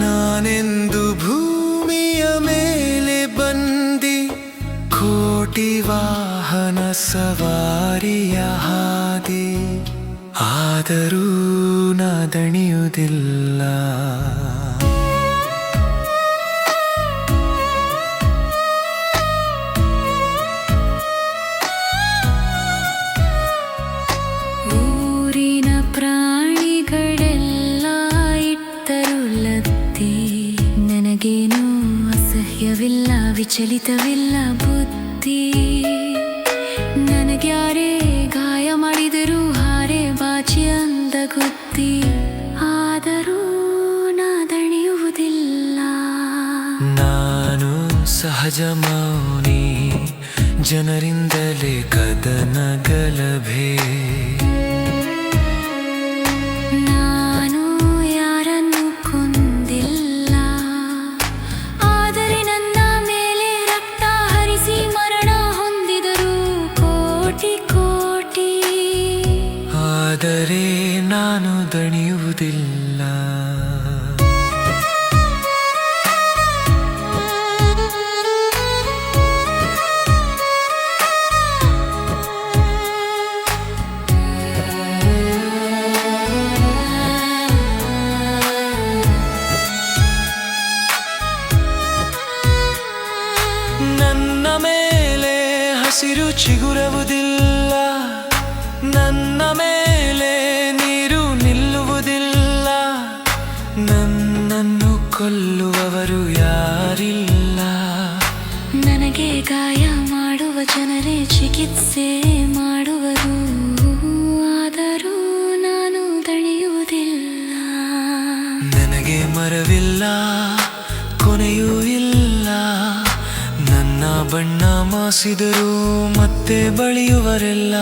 ನಾನೆಂದು ಭೂಮಿಯ ಮೇಲೆ ಬಂದಿ ಕೋಟಿ ವಾಹನ ಸವಾರಿಯ ಹಾದಿ, ಆದರೂ ನಾ ದಣಿಯುವುದಿಲ್ಲ. ಊರಿನ ಪ್ರಾಣಿಗಳೆಲ್ಲ ಇಟ್ಟರು ಲದ್ದಿ, ನನಗೇನೂ ಅಸಹ್ಯವಿಲ್ಲ, ವಿಚಲಿತವಿಲ್ಲ ಬುದ್ಧಿ. ನನಗ್ಯಾರೇ ಗಾಯ ಮಾಡಿದರೂ ಹಾರೆ ಬಾಚಿ ಅಂದ ಗುದ್ದಿ, ಆದರೂ ನಾ ದಣಿಯುವುದಿಲ್ಲ. ನಾನು ಸಹಜ ಮೌನಿ, ಜನರಿಂದಲೇ ಕದನ ಗಲಭೆ. ನಾನು ಯಾರನ್ನು ಕೊಂದಿಲ್ಲ, ಆದರೆ ನನ್ನ ಮೇಲೆ ರಕ್ತ ಹರಿಸಿ ಮರಣ ಹೊಂದಿದರು ಕೋಟಿ ಕೋಟಿ. ಆದರೆ ನಾನು ದಣಿಯುವುದಿಲ್ಲ. ನನ್ನ ಮೇಲೆ ಹಸಿರು ಚಿಗುರುವುದಿಲ್ಲ, ನನ್ನ ಮೇಲೆ ನೀರು ನಿಲ್ಲುವುದಿಲ್ಲ. ನನ್ನನ್ನು ಕೊಲ್ಲುವವರು ಯಾರಿಲ್ಲ. ನನಗೆ ಗಾಯ ಮಾಡುವ ಜನರೇ ಚಿಕಿತ್ಸೆ ಮಾಡುವರು, ಆದರೂ ನಾನು ದಣಿಯುವುದಿಲ್ಲ. ನನಗೆ ಮರವಿಲ್ಲ, ಕೊನೆಯೂ ಇಲ್ಲ. ನನ್ನ ಬಣ್ಣ ಮಾಸಿದರೂ ಮತ್ತೆ ಬಳಿಯುವರೆಲ್ಲ.